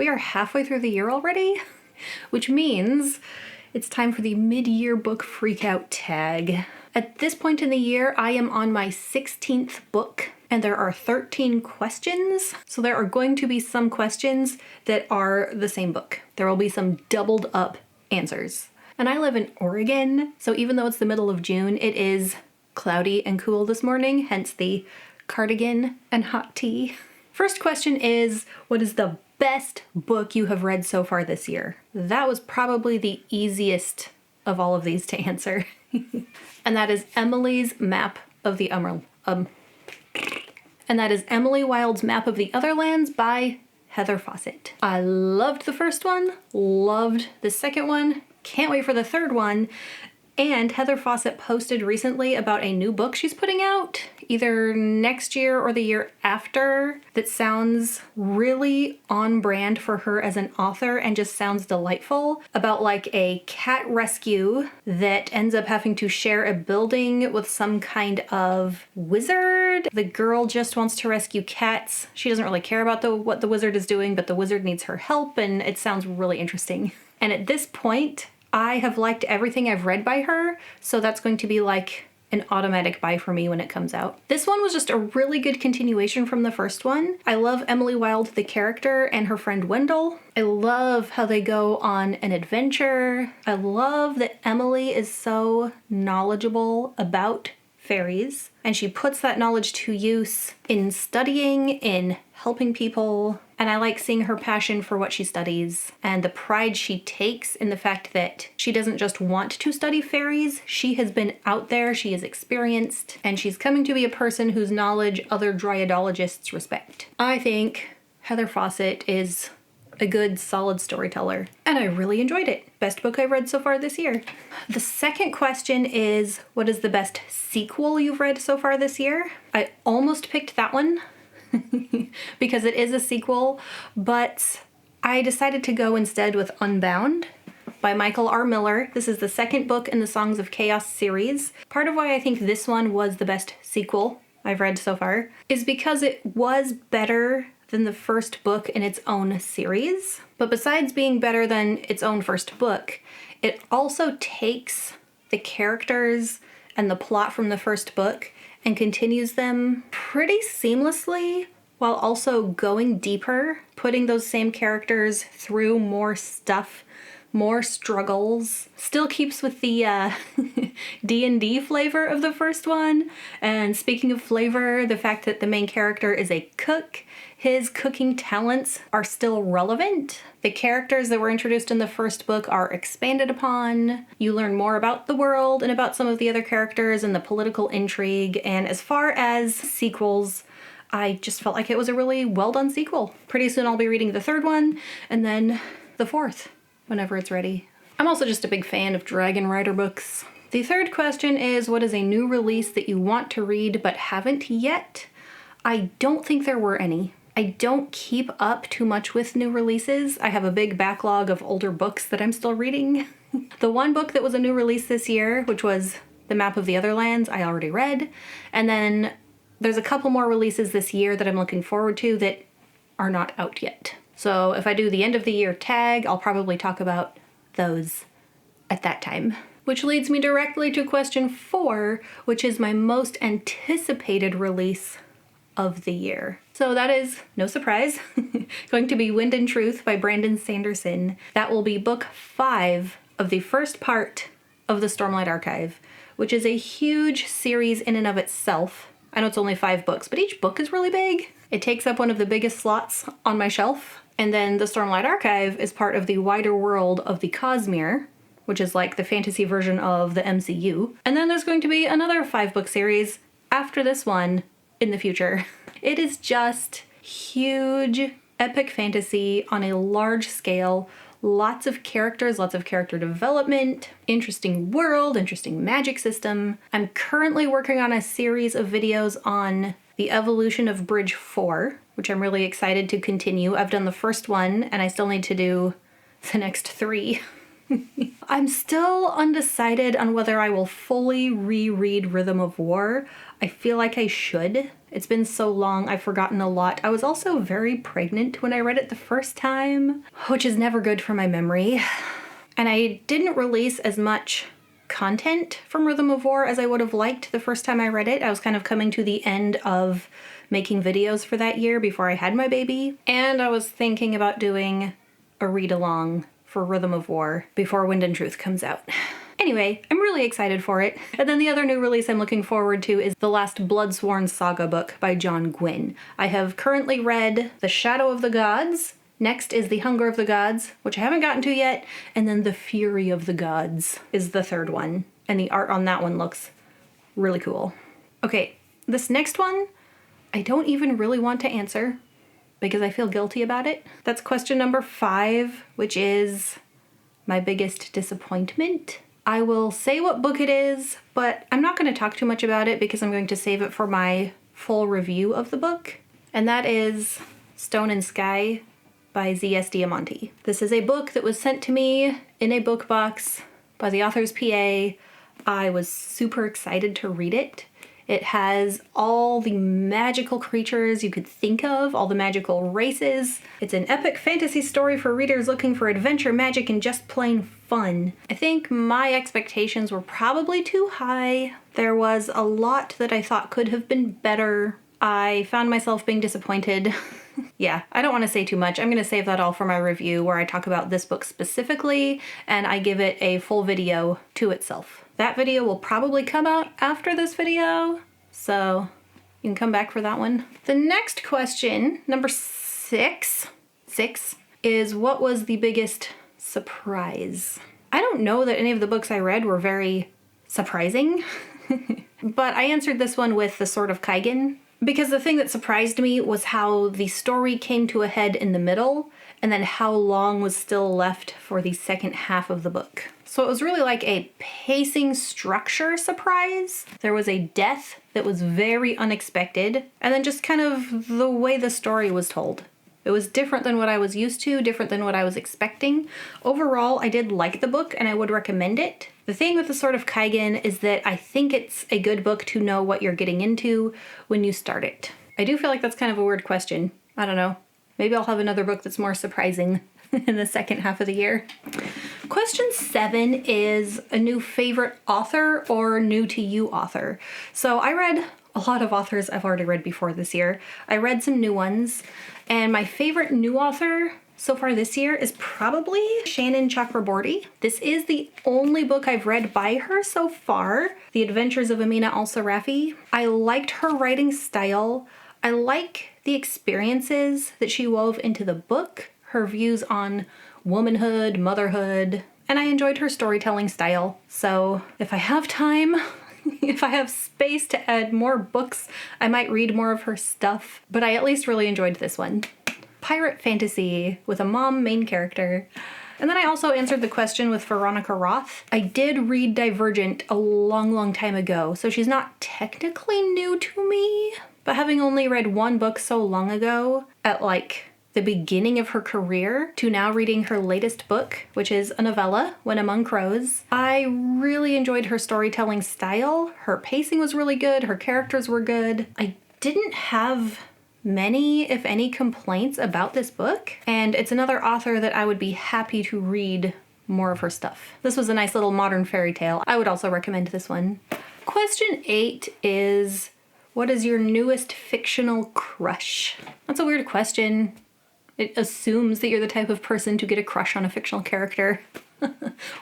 We are halfway through the year already, which means it's time for the mid-year book freakout tag. At this point in the year, I am on my 16th book, and there are 13 questions. So there are going to be some questions that are the same book. There will be some doubled up answers. And I live in Oregon, so even though it's the middle of June, it is cloudy and cool this morning, hence the cardigan and hot tea. First question is, what is the best book you have read so far this year? That was probably the easiest of all of these to answer. And that is Emily's Map of the And that is Emily Wilde's Map of the Otherlands by Heather Fawcett. I loved the first one, loved the second one, can't wait for the third one. And Heather Fawcett posted recently about a new book she's putting out, either next year or the year after, that sounds really on brand for her as an author and just sounds delightful, about like a cat rescue that ends up having to share a building with some kind of wizard. The girl just wants to rescue cats. She doesn't really care about what the wizard is doing, but the wizard needs her help, and it sounds really interesting. And at this point, I have liked everything I've read by her, so that's going to be like an automatic buy for me when it comes out. This one was just a really good continuation from the first one. I love Emily Wilde, the character, and her friend Wendell. I love how they go on an adventure. I love that Emily is so knowledgeable about fairies, and she puts that knowledge to use in studying, in helping people. And I like seeing her passion for what she studies and the pride she takes in the fact that she doesn't just want to study fairies, she has been out there, she is experienced, and she's coming to be a person whose knowledge other dryadologists respect. I think Heather Fawcett is a good, solid storyteller, and I really enjoyed it. Best book I've read so far this year. The second question is, what is the best sequel you've read so far this year? I almost picked that one because it is a sequel, but I decided to go instead with Unbound by Michael R. Miller. This is the second book in the Songs of Chaos series. Part of why I think this one was the best sequel I've read so far is because it was better than the first book in its own series. But besides being better than its own first book, it also takes the characters and the plot from the first book and continues them pretty seamlessly while also going deeper, putting those same characters through more stuff, more struggles. Still keeps with the D&D flavor of the first one. And speaking of flavor, the fact that the main character is a cook, his cooking talents are still relevant. The characters that were introduced in the first book are expanded upon. You learn more about the world and about some of the other characters and the political intrigue. And as far as sequels, I just felt like it was a really well done sequel. Pretty soon I'll be reading the third one and then the fourth, whenever it's ready. I'm also just a big fan of Dragon Rider books. The third question is, what is a new release that you want to read but haven't yet? I don't think there were any. I don't keep up too much with new releases. I have a big backlog of older books that I'm still reading. The one book that was a new release this year, which was The Map of the Otherlands, I already read. And then there's a couple more releases this year that I'm looking forward to that are not out yet. So if I do the end of the year tag, I'll probably talk about those at that time. Which leads me directly to question 4, which is my most anticipated release of the year. So that is, no surprise, going to be Wind and Truth by Brandon Sanderson. That will be book 5 of the first part of the Stormlight Archive, which is a huge series in and of itself. I know it's only 5 books, but each book is really big. It takes up one of the biggest slots on my shelf. And then the Stormlight Archive is part of the wider world of the Cosmere, which is like the fantasy version of the MCU. And then there's going to be another 5-book series after this one in the future. It is just huge, epic fantasy on a large scale. Lots of characters, lots of character development, interesting world, interesting magic system. I'm currently working on a series of videos on the evolution of Bridge 4, which I'm really excited to continue. I've done the first one, and I still need to do the next 3. I'm still undecided on whether I will fully reread Rhythm of War. I feel like I should. It's been so long, I've forgotten a lot. I was also very pregnant when I read it the first time, which is never good for my memory. And I didn't release as much content from Rhythm of War as I would have liked the first time I read it. I was kind of coming to the end of making videos for that year before I had my baby. And I was thinking about doing a read-along for Rhythm of War before Wind and Truth comes out. Anyway, I'm really excited for it. And then the other new release I'm looking forward to is the last Bloodsworn Saga book by John Gwynne. I have currently read The Shadow of the Gods. Next is The Hunger of the Gods, which I haven't gotten to yet. And then The Fury of the Gods is the third one. And the art on that one looks really cool. Okay, this next one, I don't even really want to answer because I feel guilty about it. That's question number 5, which is my biggest disappointment. I will say what book it is, but I'm not going to talk too much about it because I'm going to save it for my full review of the book. And that is Stone and Sky by Z.S. Diamante. This is a book that was sent to me in a book box by the author's PA. I was super excited to read it. It has all the magical creatures you could think of, all the magical races. It's an epic fantasy story for readers looking for adventure, magic, and just plain fun. I think my expectations were probably too high. There was a lot that I thought could have been better. I found myself being disappointed. Yeah, I don't want to say too much. I'm going to save that all for my review where I talk about this book specifically and I give it a full video to itself. That video will probably come out after this video, so you can come back for that one. The next question, number 6, is what was the biggest surprise? I don't know that any of the books I read were very surprising, but I answered this one with The Sword of Kaigen. Because the thing that surprised me was how the story came to a head in the middle, and then how long was still left for the second half of the book. So it was really like a pacing structure surprise. There was a death that was very unexpected, and then just kind of the way the story was told. It was different than what I was used to, different than what I was expecting. Overall, I did like the book and I would recommend it. The thing with The Sword of Kaigen is that I think it's a good book to know what you're getting into when you start it. I do feel like that's kind of a weird question. I don't know. Maybe I'll have another book that's more surprising in the second half of the year. Question 7 is a new favorite author or new to you author. So I read a lot of authors I've already read before this year. I read some new ones, and my favorite new author so far this year is probably Shannon Chakraborty. This is the only book I've read by her so far, The Adventures of Amina Al-Sarafi. I liked her writing style. I like the experiences that she wove into the book, her views on womanhood, motherhood, and I enjoyed her storytelling style. So if I have time, if I have space to add more books, I might read more of her stuff, but I at least really enjoyed this one. Pirate fantasy with a mom main character. And then I also answered the question with Veronica Roth. I did read Divergent a long time ago, so she's not technically new to me, but having only read one book so long ago, at like the beginning of her career, to now reading her latest book, which is a novella, When Among Crows, I really enjoyed her storytelling style. Her pacing was really good, her characters were good. I didn't have many, if any, complaints about this book, and it's another author that I would be happy to read more of her stuff. This was a nice little modern fairy tale. I would also recommend this one. Question 8 is, what is your newest fictional crush? That's a weird question. It assumes that you're the type of person to get a crush on a fictional character,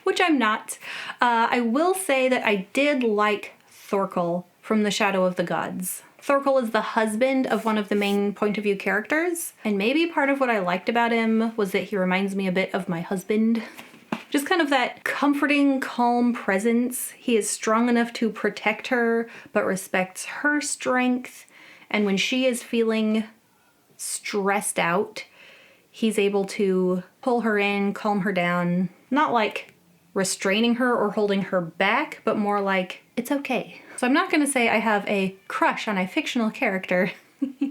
which I'm not. I will say that I did like Thorkel from The Shadow of the Gods. Thorkel is the husband of one of the main point of view characters, and maybe part of what I liked about him was that he reminds me a bit of my husband. Just kind of that comforting, calm presence. He is strong enough to protect her, but respects her strength, and when she is feeling stressed out, he's able to pull her in, calm her down, not like restraining her or holding her back, but more like, it's okay. So I'm not going to say I have a crush on a fictional character,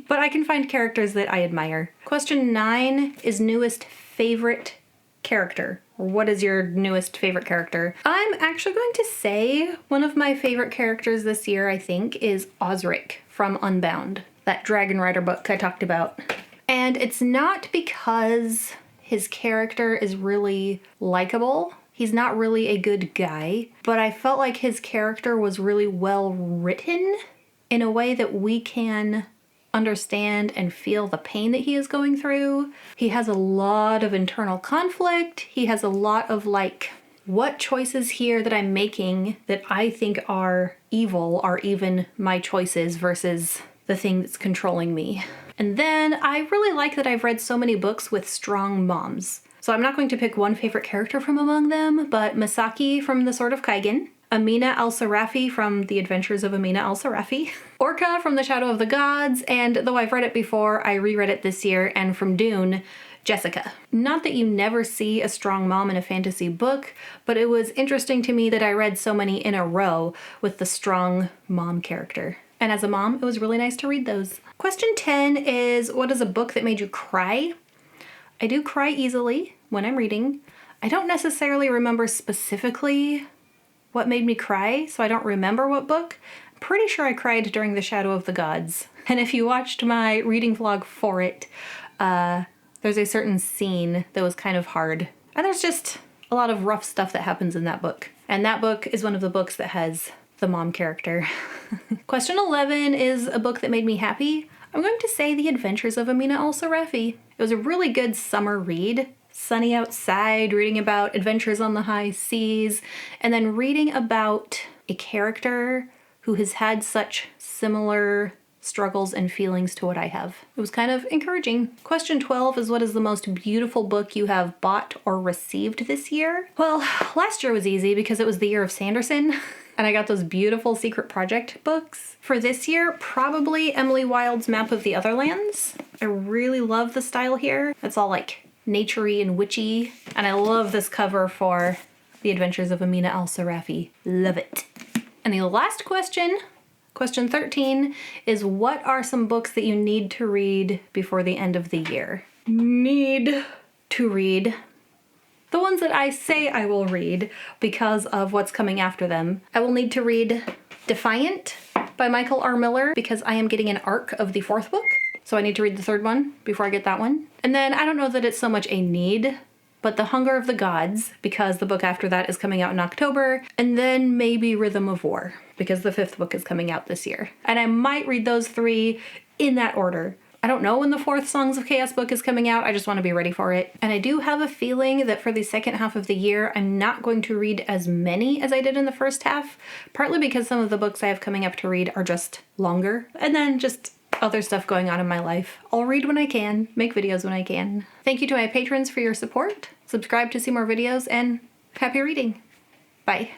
but I can find characters that I admire. Question 9 is newest favorite character. Or what is your newest favorite character? I'm actually going to say one of my favorite characters this year, I think, is Osric from Unbound, that Dragon Rider book I talked about. And it's not because his character is really likable. He's not really a good guy, but I felt like his character was really well written in a way that we can understand and feel the pain that he is going through. He has a lot of internal conflict. He has a lot of like, what choices here that I'm making that I think are evil are even my choices versus the thing that's controlling me. And then I really like that I've read so many books with strong moms. So I'm not going to pick one favorite character from among them, but Misaki from The Sword of Kaigen, Amina al-Sarafi from The Adventures of Amina al-Sarafi, Orca from The Shadow of the Gods, and though I've read it before, I reread it this year, and from Dune, Jessica. Not that you never see a strong mom in a fantasy book, but it was interesting to me that I read so many in a row with the strong mom character. And as a mom, it was really nice to read those. Question 10 is, what is a book that made you cry? I do cry easily when I'm reading. I don't necessarily remember specifically what made me cry, so I don't remember what book. I'm pretty sure I cried during The Shadow of the Gods. And if you watched my reading vlog for it, there's a certain scene that was kind of hard. And there's just a lot of rough stuff that happens in that book. And that book is one of the books that has the mom character. Question 11 is a book that made me happy. I'm going to say The Adventures of Amina al-Sarafi. It was a really good summer read. Sunny outside, reading about adventures on the high seas, and then reading about a character who has had such similar struggles and feelings to what I have. It was kind of encouraging. Question 12 is, what is the most beautiful book you have bought or received this year? Well, last year was easy because it was the year of Sanderson. And I got those beautiful Secret Project books. For this year, probably Emily Wilde's Map of the Otherlands. I really love the style here. It's all like naturey and witchy. And I love this cover for The Adventures of Amina al-Sarafi. Love it. And the last question, question 13, is what are some books that you need to read before the end of the year? Need to read. The ones that I say I will read because of what's coming after them. I will need to read Defiant by Michael R. Miller because I am getting an arc of the 4th book. So I need to read the 3rd one before I get that one. And then I don't know that it's so much a need, but The Hunger of the Gods because the book after that is coming out in October. And then maybe Rhythm of War because the 5th book is coming out this year. And I might read those 3 in that order. I don't know when the 4th Songs of Chaos book is coming out, I just want to be ready for it. And I do have a feeling that for the second half of the year, I'm not going to read as many as I did in the first half, partly because some of the books I have coming up to read are just longer, and then just other stuff going on in my life. I'll read when I can, make videos when I can. Thank you to my patrons for your support, subscribe to see more videos, and happy reading. Bye.